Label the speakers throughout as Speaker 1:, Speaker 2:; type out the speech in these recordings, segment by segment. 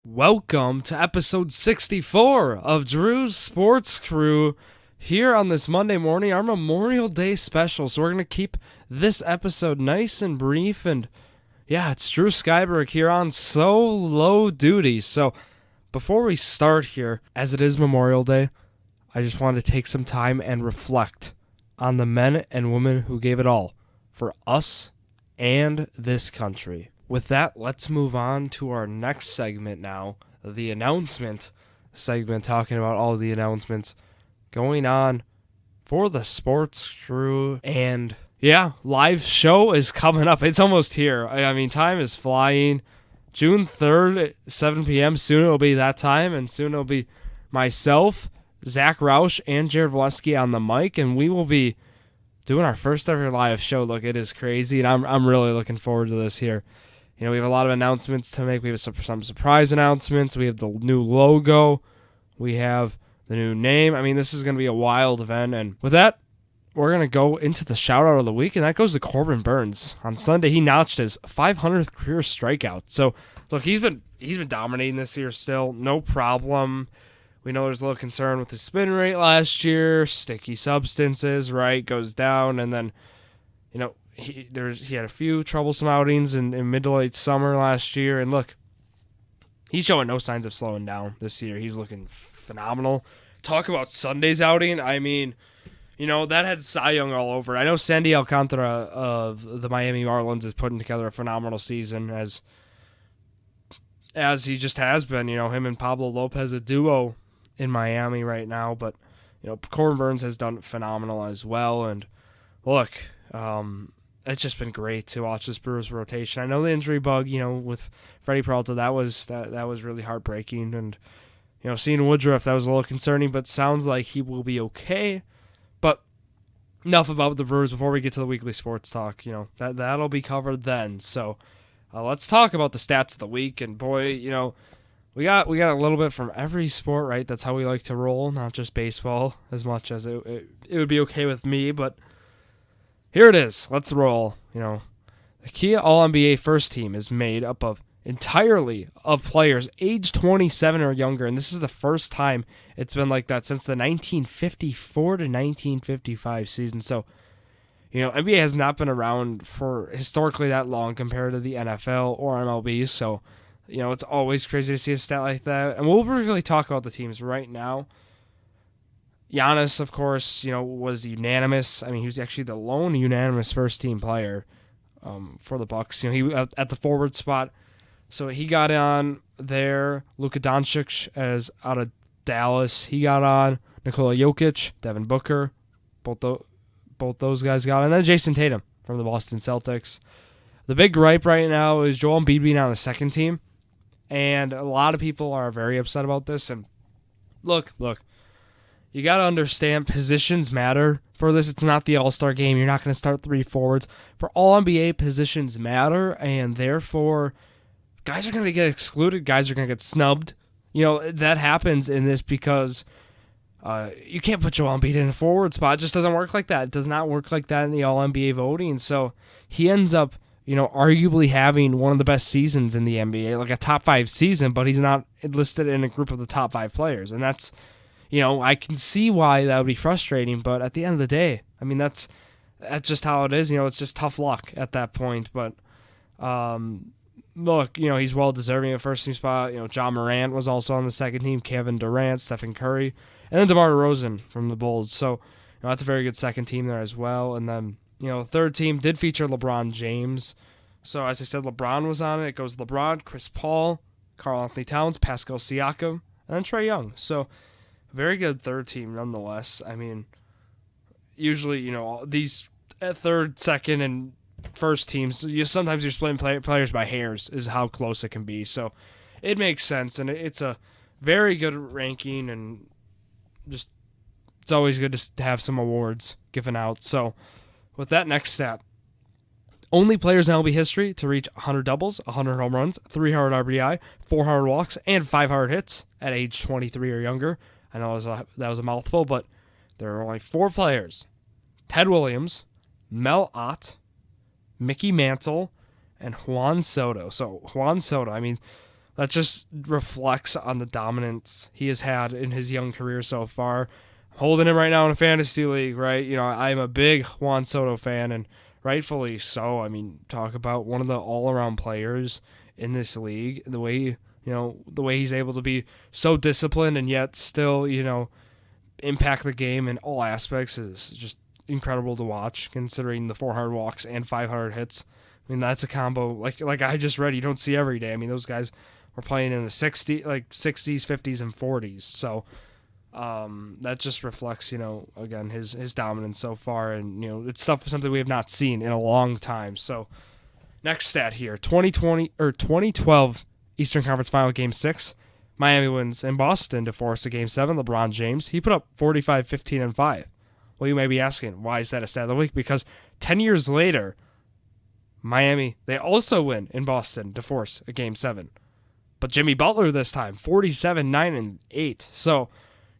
Speaker 1: Welcome to episode 64 of Drew's Sports Crew here on this Monday morning, our Memorial Day special. So we're going to keep this episode nice and brief. And yeah, it's Drew Skyberg here on solo duty. So before we start here, as it is Memorial Day, I just wanted to take some time and reflect on the men and women who gave it all for us and this country. With that, let's move on to our next segment now, the announcement segment, talking about all the announcements going on for the sports crew. And yeah, live show is coming up. It's almost here. I mean, time is flying. June 3rd at 7 p.m. Soon it'll be that time, and soon it'll be myself, Zach Roush, and Jared Valesky on the mic, and we will be doing our first ever live show. Look, it is crazy, and I'm really looking forward to this here. You know, we have a lot of announcements to make. We have some surprise announcements. We have the new logo. We have the new name. I mean, this is going to be a wild event. And with that, we're going to go into the shout-out of the week, and that goes to Corbin Burns. On Sunday, he notched his 500th career strikeout. So, look, he's been dominating this year still. No problem. We know there's a little concern with his spin rate last year. Sticky substances, right, goes down. And then, you know, he had a few troublesome outings in mid to late summer last year, and look, he's showing no signs of slowing down this year. He's looking phenomenal. Talk about Sunday's outing. I mean, you know, that had Cy Young all over. I know Sandy Alcantara of the Miami Marlins is putting together a phenomenal season as he just has been. You know, him and Pablo Lopez, a duo in Miami right now. But, you know, Corbin Burns has done phenomenal as well. And look, it's just been great to watch this Brewers rotation. I know the injury bug, you know, with Freddie Peralta, that was really heartbreaking. And, you know, seeing Woodruff, that was a little concerning, but sounds like he will be okay. But enough about the Brewers before we get to the weekly sports talk. You know, that'll be covered then. So let's talk about the stats of the week. And boy, you know, we got a little bit from every sport, right? That's how we like to roll, not just baseball, as much as it would be okay with me, but here it is. Let's roll. You know, the Kia All-NBA first team is made up of entirely of players age 27 or younger, and this is the first time it's been like that since the 1954 to 1955 season. So, you know, NBA has not been around for historically that long compared to the NFL or MLB. So, you know, it's always crazy to see a stat like that. And we'll really talk about the teams right now. Giannis, of course, you know, was unanimous. I mean, he was actually the lone unanimous first-team player for the Bucks. You know, he at the forward spot, so he got on there. Luka Doncic as out of Dallas, he got on. Nikola Jokic, Devin Booker, both those guys got on. And then Jason Tatum from the Boston Celtics. The big gripe right now is Joel Embiid being on the second team, and a lot of people are very upset about this. And look. You got to understand, positions matter for this. It's not the All-Star game. You're not going to start three forwards. For All-NBA, positions matter, and therefore, guys are going to get excluded. Guys are going to get snubbed. You know, that happens in this because you can't put Joel Embiid in a forward spot. It just doesn't work like that. It does not work like that in the All-NBA voting. So he ends up, you know, arguably having one of the best seasons in the NBA, like a top 5 season, but he's not listed in a group of the top 5 players. And that's, you know, I can see why that would be frustrating, but at the end of the day, I mean, that's just how it is. You know, it's just tough luck at that point. But look, you know, he's well deserving of first team spot. You know, John Morant was also on the second team, Kevin Durant, Stephen Curry, and then DeMar DeRozan from the Bulls. So, you know, that's a very good second team there as well. And then, you know, third team did feature LeBron James. So, as I said, LeBron was on it. It goes LeBron, Chris Paul, Karl Anthony Towns, Pascal Siakam, and then Trae Young. So, very good third team nonetheless. I mean, usually, you know, these third, second, and first teams, sometimes you're splitting players by hairs is how close it can be. So it makes sense, and it's a very good ranking, and just it's always good to have some awards given out. So with that next stat, only players in MLB history to reach 100 doubles, 100 home runs, 300 RBI, 400 walks, and 500 hits at age 23 or younger. I know that was a mouthful, but there are only 4 players: Ted Williams, Mel Ott, Mickey Mantle, and Juan Soto. So Juan Soto, I mean, that just reflects on the dominance he has had in his young career so far. I'm holding him right now in a fantasy league, right? I'm a big Juan Soto fan, and rightfully so. I mean, talk about one of the all-around players in this league. The way he's able to be so disciplined and yet still, impact the game in all aspects is just incredible to watch, considering the 400 walks and 500 hits. I mean, that's a combo like I just read you don't see every day. I mean, those guys were playing in the 60s, 50s, and 40s. So that just reflects, again, his dominance so far, and it's something we have not seen in a long time. So next stat here: 2012 Eastern Conference Final Game 6. Miami wins in Boston to force a Game 7. LeBron James, he put up 45, 15, and 5. Well, you may be asking, why is that a stat of the week? Because 10 years later, Miami, they also win in Boston to force a Game 7. But Jimmy Butler this time, 47, 9, and 8. So,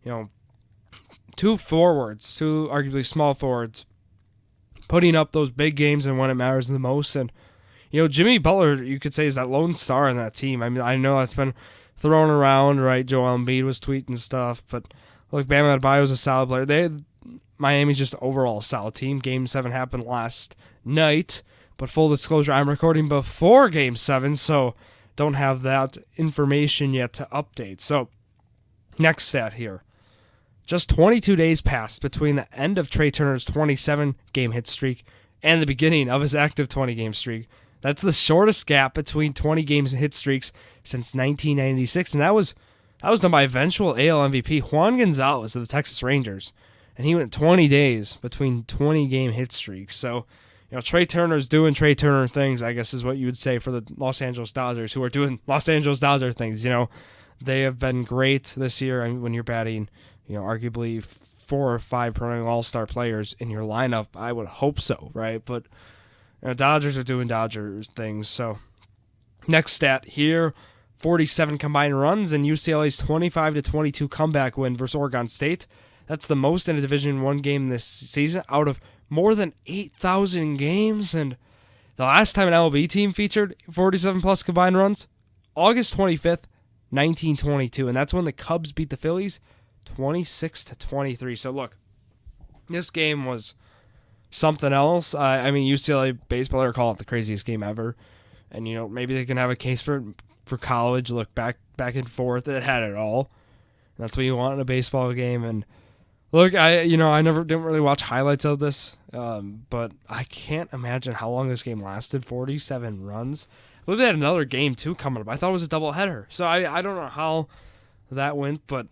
Speaker 1: two arguably small forwards, putting up those big games and when it matters the most. And, Jimmy Butler, you could say, is that lone star in that team. I mean, I know that's been thrown around, right? Joel Embiid was tweeting stuff, but look, Bam Adebayo's a solid player. Miami's just overall a solid team. Game 7 happened last night, but full disclosure, I'm recording before Game 7, so don't have that information yet to update. So, next stat here. Just 22 days passed between the end of Trey Turner's 27-game hit streak and the beginning of his active 20-game streak. That's the shortest gap between 20 games and hit streaks since 1996, and that was done by eventual AL MVP Juan Gonzalez of the Texas Rangers, and he went 20 days between 20-game hit streaks. So, Trey Turner's doing Trey Turner things, I guess is what you would say for the Los Angeles Dodgers, who are doing Los Angeles Dodger things. They have been great this year. I mean, when you're batting, arguably 4 or 5 perennial all-star players in your lineup, I would hope so, right? But Dodgers are doing Dodgers things. So, next stat here: 47 combined runs in UCLA's 25-22 comeback win versus Oregon State. That's the most in a Division I game this season out of more than 8,000 games. And the last time an MLB team featured 47-plus combined runs, August 25th, 1922. And that's when the Cubs beat the Phillies 26-23. So, look, this game was something else. I mean, UCLA baseball are calling it the craziest game ever. And, maybe they can have a case for college. Look, back and forth. It had it all. And that's what you want in a baseball game. And look, I didn't really watch highlights of this, but I can't imagine how long this game lasted. 47 runs. I believe they had another game too coming up. I thought it was a doubleheader, so I don't know how that went, but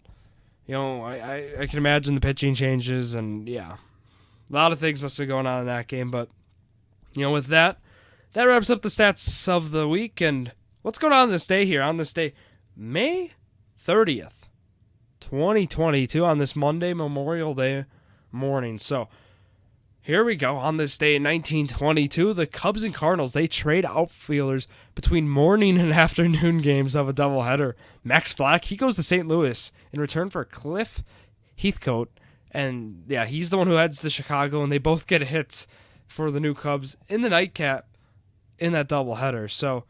Speaker 1: I can imagine the pitching changes, and yeah, a lot of things must be going on in that game. But with that wraps up the stats of the week. And what's going on this day here? On this day, May 30th. 2022, on this Monday, Memorial Day morning. So here we go. On this day in 1922, the Cubs and Cardinals, they trade outfielders between morning and afternoon games of a doubleheader. Max Flack, he goes to St. Louis in return for Cliff Heathcote. And yeah, he's the one who heads to Chicago, and they both get hits for the new Cubs in the nightcap in that doubleheader. So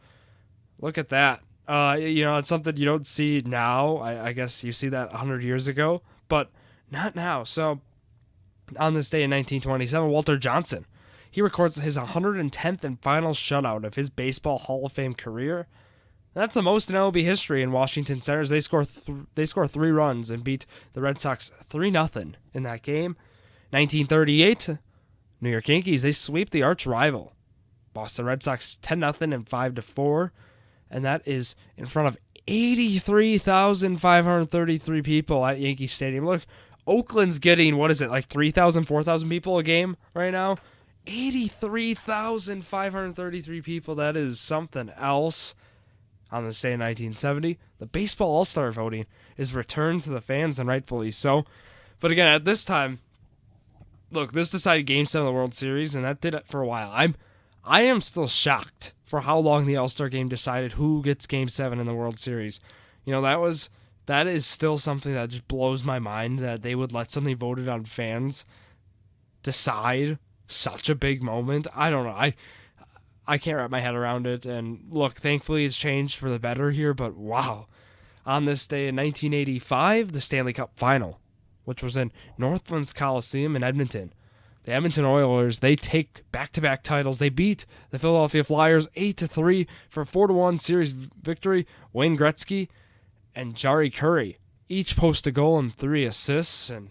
Speaker 1: look at that. It's something you don't see now. I guess you see that 100 years ago, but not now. So, on this day in 1927, Walter Johnson, he records his 110th and final shutout of his Baseball Hall of Fame career. That's the most in MLB history in Washington Senators. They score 3 runs and beat the Red Sox 3-0 in that game. 1938, New York Yankees, they sweep the arch rival Boston Red Sox 10-0 and 5-4. And that is in front of 83,533 people at Yankee Stadium. Look, Oakland's getting, 3,000, 4,000 people a game right now? 83,533 people. That is something else. On this day in 1970, the Baseball All-Star voting is returned to the fans, and rightfully so. But again, at this time, look, this decided Game 7 of the World Series, and that did it for a while. I am still shocked for how long the All-Star game decided who gets Game 7 in the World Series. That is still something that just blows my mind, that they would let something voted on fans decide such a big moment. I don't know. I can't wrap my head around it. And look, thankfully it's changed for the better here, but wow. On this day in 1985, the Stanley Cup Final, which was in Northlands Coliseum in Edmonton. The Edmonton Oilers, they take back-to-back titles. They beat the Philadelphia Flyers 8-3 for a 4-1 series victory. Wayne Gretzky and Jari Kurri each post a goal and 3 assists. And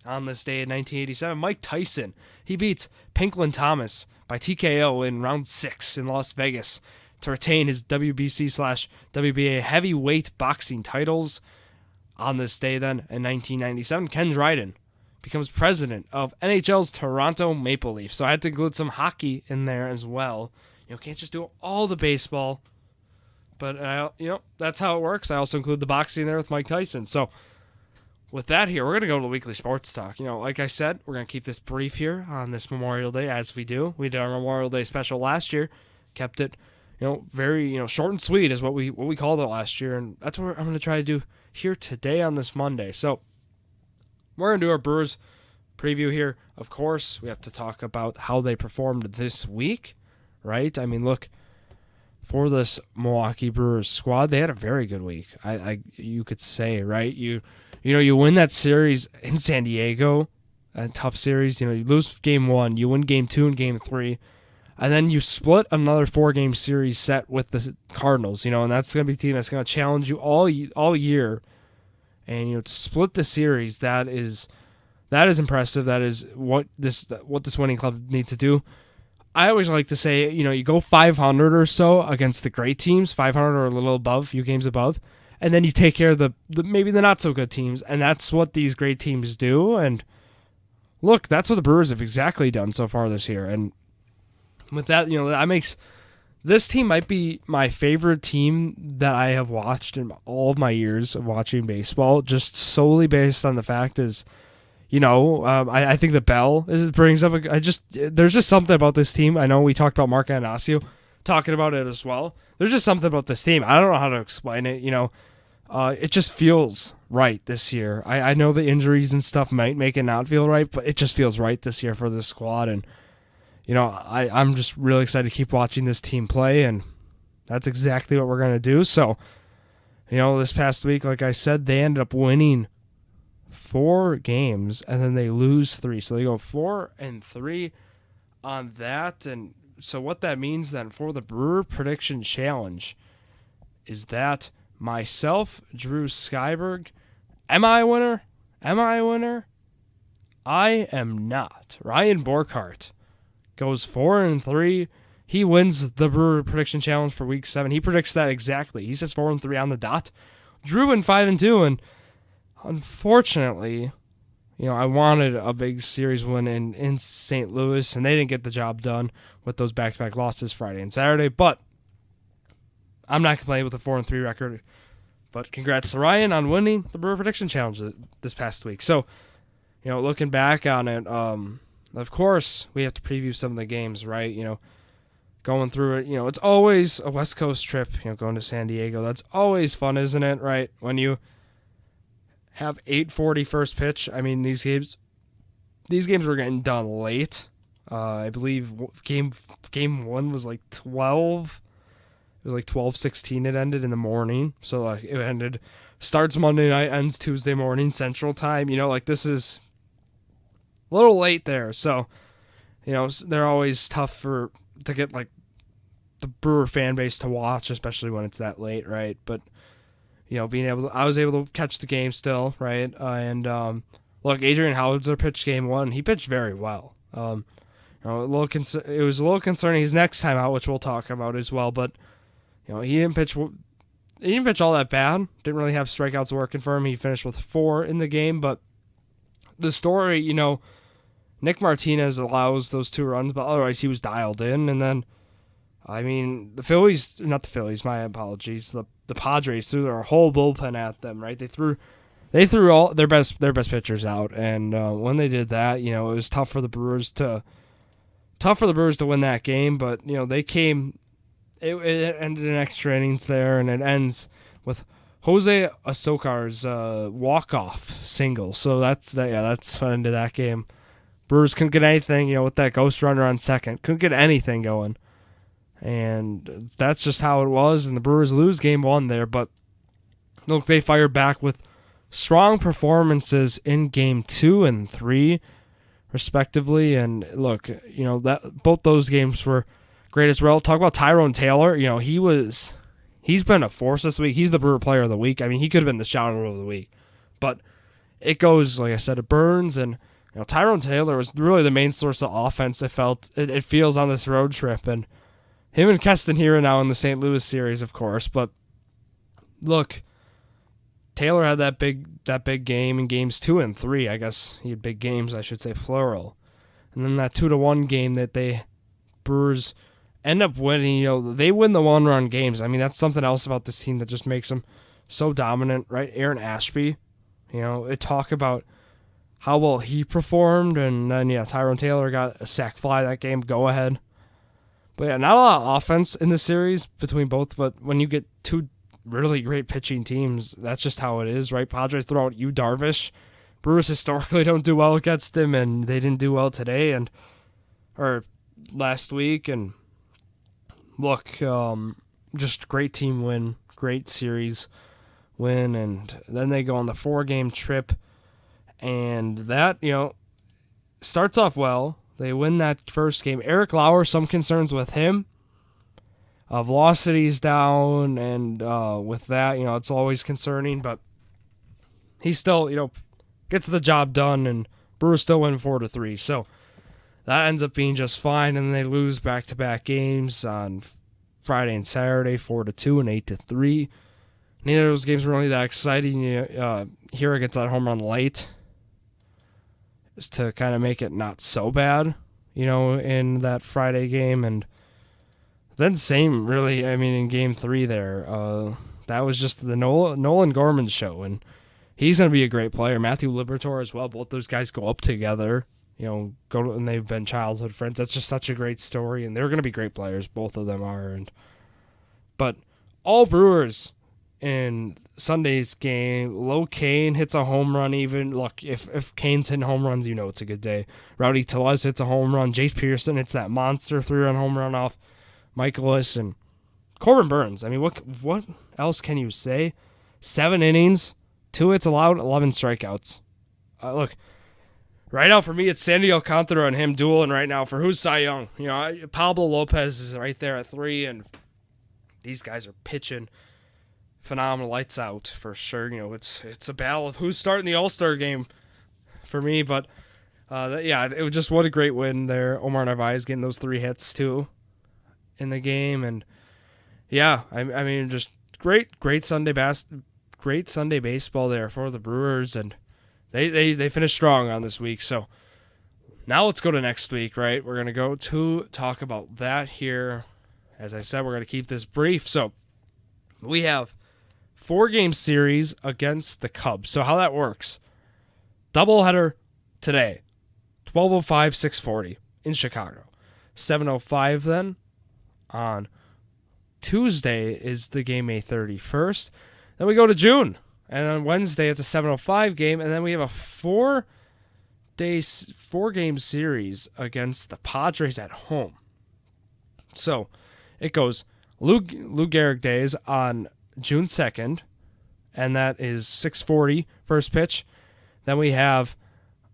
Speaker 1: on this day in 1987, Mike Tyson, he beats Pinklin Thomas by TKO in round 6 in Las Vegas to retain his WBC/WBA heavyweight boxing titles. On this day then, in 1997, Ken Dryden becomes president of NHL's Toronto Maple Leafs. So I had to include some hockey in there as well. Can't just do all the baseball. But, that's how it works. I also include the boxing there with Mike Tyson. So with that here, we're going to go to weekly sports talk. Like I said, we're going to keep this brief here on this Memorial Day as we do. We did our Memorial Day special last year. Kept it, very, short and sweet is what we called it last year. And that's what I'm going to try to do here today on this Monday. So we're going to do our Brewers preview here. Of course, we have to talk about how they performed this week, right? I mean, look, for this Milwaukee Brewers squad, they had a very good week. You could say, right? You win that series in San Diego, a tough series. You lose game 1, you win game 2 and game 3, and then you split another 4-game series set with the Cardinals. And that's going to be a team that's going to challenge you all year. And to split the series, that is impressive. That is what this winning club needs to do. I always like to say, you go 500 or so against the great teams, 500 or a little above, a few games above, and then you take care of the maybe the not so good teams, and that's what these great teams do. And look, that's what the Brewers have exactly done so far this year. And with that, that makes this team might be my favorite team that I have watched in all of my years of watching baseball, just solely based on the fact is, I think the bell brings up. There's just something about this team. I know we talked about Mark Anasio talking about it as well. There's just something about this team. I don't know how to explain it. It just feels right this year. I know the injuries and stuff might make it not feel right, but it just feels right this year for this squad. And I'm just really excited to keep watching this team play, and that's exactly what we're gonna do. So, this past week, like I said, they ended up winning 4 games, and then they lose 3. So they go 4-3 on that. And so what that means then for the Brewer Prediction Challenge is that myself, Drew Skyberg, am I a winner? I am not. Ryan Borkart goes 4-3. He wins the Brewer Prediction Challenge for Week 7. He predicts that exactly. He says 4-3 on the dot. Drew in 5-2, and unfortunately, I wanted a big series win in St. Louis, and they didn't get the job done with those back-to-back losses Friday and Saturday. But I'm not complaining with a 4-3 record. But congrats to Ryan on winning the Brewer Prediction Challenge this past week. So, looking back on it, of course, we have to preview some of the games, right? Going through it, it's always a West Coast trip, going to San Diego. That's always fun, isn't it, right? When you have 8:40 first pitch. I mean, these games were getting done late. I believe game 1 was like 12. It was like 12:16 it ended in the morning. So it starts Monday night, ends Tuesday morning Central Time. This is a little late there. So, they're always tough to get the Brewer fan base to watch, especially when it's that late, right? But I was able to catch the game still, right? Look, Adrian Howitzer pitched game 1. He pitched very well. It was a little concerning his next time out, which we'll talk about as well. But he didn't pitch all that bad. Didn't really have strikeouts working for him. He finished with 4 in the game. But the story, Nick Martinez allows those 2 runs, but otherwise he was dialed in. And then, the Phillies, not the Phillies, my apologies. The Padres threw their whole bullpen at them, right? They threw all their best pitchers out, and when they did that, it was tough for the Brewers to win that game. But they came. It ended in extra innings there, and it ends with Jose Azocar's walk-off single. So that's what ended that game. Brewers couldn't get anything, with that ghost runner on second. Couldn't get anything going. And that's just how it was, and the Brewers lose game 1 there. But look, they fired back with strong performances in game 2 and 3, respectively. And look, that both those games were great as well. Talk about Tyrone Taylor. He's been a force this week. He's the Brewer Player of the Week. I mean, he could have been the Shout-Out of the Week. But it goes, like I said, it burns. And Tyrone Taylor was really the main source of offense, it feels, on this road trip. And him and Keston here now in the St. Louis series, of course. But look, Taylor had that big game in games 2 and 3. I guess he had big games, I should say, plural. And then that 2-1 game that Brewers end up winning. They win the 1-run games. I mean, that's something else about this team that just makes them so dominant, right? Aaron Ashby, it talk about how well he performed, and then Tyrone Taylor got a sac fly that game, go ahead. But not a lot of offense in the series between both. But when you get two really great pitching teams, that's just how it is, right? Padres throw out Yu Darvish. Brewers historically don't do well against him, and they didn't do well today or last week. And look, just great team win, great series win, and then they go on the 4-game trip, and that starts off well. They win that first game. Eric Lauer, some concerns with him. Velocity's down, and with that, it's always concerning, but he still, gets the job done, and Brewers still win 4-3. So that ends up being just fine, and they lose back-to-back games on Friday and Saturday, 4-2 and 8-3. Neither of those games were really that exciting. Here gets that home run late, is to kind of make it not so bad, in that Friday game. And then same, really, in game 3 there, that was just the Nolan Gorman show, and he's going to be a great player. Matthew Liberatore as well. Both those guys go up together, and they've been childhood friends. That's just such a great story, and they're going to be great players. Both of them are. But all Brewers in Sunday's game, Low Kane hits a home run even. Look, if Kane's hitting home runs, it's a good day. Rowdy Tellez hits a home run. Jace Pearson hits that monster 3-run home run off Michaelis. And Corbin Burns, what else can you say? 7 innings, 2 hits allowed, 11 strikeouts. Look, right now for me, it's Sandy Alcantara and him dueling right now for who's Cy Young. Pablo Lopez is right there at 3, and these guys are pitching phenomenal, lights out for sure. It's a battle of who's starting the All-Star game for me, but it was just what a great win there. Omar Narvaez getting those 3 hits too in the game, and just great Sunday baseball there for the Brewers, and they finished strong on this week. So now let's go to next week, right? We're gonna go to talk about that here. As I said, we're gonna keep this brief. So we have 4-game series against the Cubs. So how that works, doubleheader today, 12:05, 6:40 in Chicago. 7:05 then on Tuesday is the game, May 31st. Then we go to June, and on Wednesday it's a 7:05 game, and then we have a 4-game series against the Padres at home. So it goes Lou Gehrig days on June 2nd, and that is 6:40 first pitch. Then we have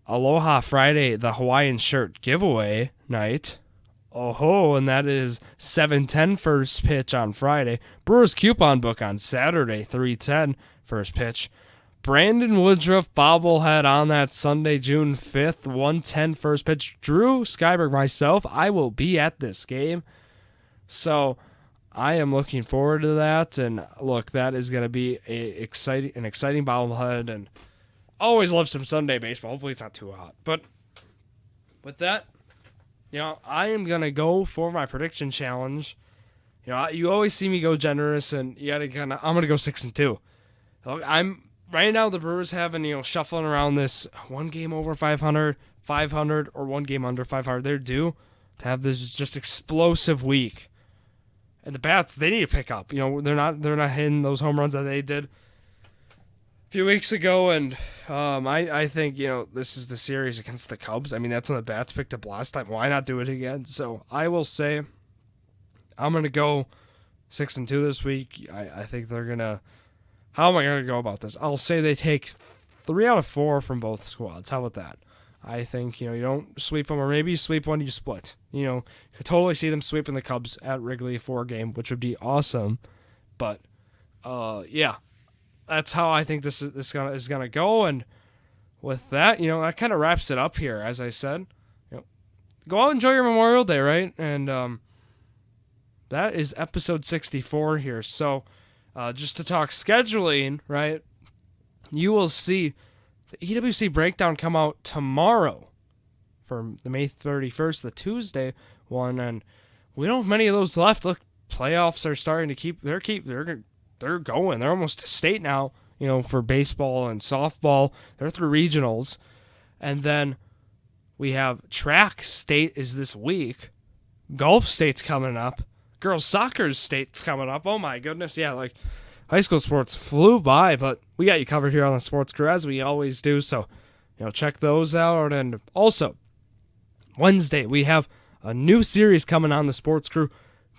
Speaker 1: Aloha Friday, the Hawaiian shirt giveaway night. And that is 7:10 first pitch on Friday. Brewers coupon book on Saturday, 3:10 first pitch. Brandon Woodruff bobblehead on that Sunday, June 5th, 1:10 first pitch. Drew, Skyberg, myself, I will be at this game. So I am looking forward to that, and look, that is going to be an exciting bobblehead, and always love some Sunday baseball. Hopefully it's not too hot. But with that, I am going to go for my prediction challenge. You always see me go generous, and I'm going to go 6-2. Right now the Brewers having, shuffling around this 1 game over 500, 500, or 1 game under 500. They're due to have this just explosive week. And the bats, they need to pick up. They're not hitting those home runs that they did a few weeks ago. And I think, this is the series against the Cubs. That's when the bats picked up last time. Why not do it again? So I will say I'm going to go 6-2 this week. I think they're going to... How am I going to go about this? I'll say they take 3 out of 4 from both squads. How about that? I think, you don't sweep them, or maybe you sweep one, you split. You could totally see them sweeping the Cubs at Wrigley for a game, which would be awesome. But, yeah, that's how I think this is gonna go. And with that, that kind of wraps it up here. As I said, go out and enjoy your Memorial Day, right? And that is episode 64 here. So, just to talk scheduling, right? You will see the EWC breakdown come out tomorrow for the May 31st, the Tuesday one, and we don't have many of those left. Look, playoffs are starting to they're going. They're almost to state now, for baseball and softball. They're through regionals. And then we have track state is this week. Golf state's coming up. Girls soccer state's coming up. Oh my goodness. Yeah, high school sports flew by, but we got you covered here on the Sports Crew as we always do. So, check those out. And also, Wednesday, we have a new series coming on the Sports Crew.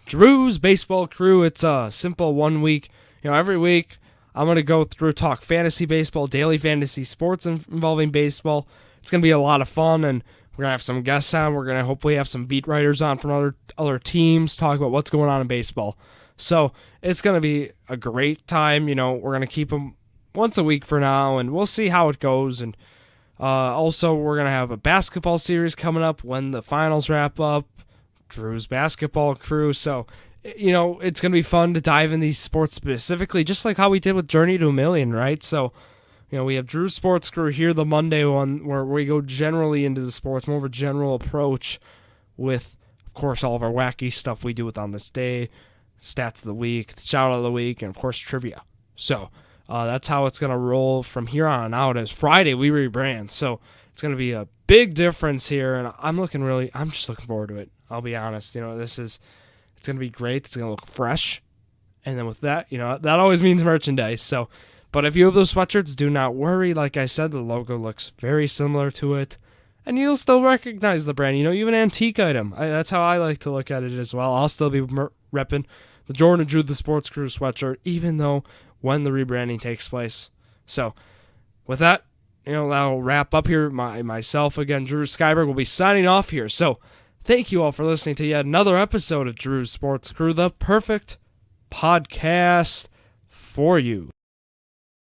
Speaker 1: Drew's Baseball Crew. It's a simple 1 week. Every week I'm going to go through, talk fantasy baseball, daily fantasy sports involving baseball. It's going to be a lot of fun, and we're going to have some guests on. We're going to hopefully have some beat writers on from other teams, talk about what's going on in baseball. So it's going to be a great time. We're going to keep them once a week for now, and we'll see how it goes. And also, we're going to have a basketball series coming up when the finals wrap up, Drew's Basketball Crew. So, it's going to be fun to dive in these sports specifically, just like how we did with Journey to a Million, right? So, we have Drew's Sports Crew here, the Monday one, where we go generally into the sports, more of a general approach with, of course, all of our wacky stuff we do with On This Day, Stats of the Week, Shout Out of the Week, and, of course, Trivia. So, that's how it's going to roll from here on out. As Friday, we rebrand. So, it's going to be a big difference here, and I'm just looking forward to it. I'll be honest. It's going to be great. It's going to look fresh. And then with that, that always means merchandise. So, but if you have those sweatshirts, do not worry. Like I said, the logo looks very similar to it. And you'll still recognize the brand. You have an antique item. That's how I like to look at it as well. I'll still be repping the Jordan and Drew the Sports Crew sweatshirt, even though when the rebranding takes place. So, with that, that'll wrap up here. Myself, again, Drew Skyberg, will be signing off here. So, thank you all for listening to yet another episode of Drew's Sports Crew, the perfect podcast for you.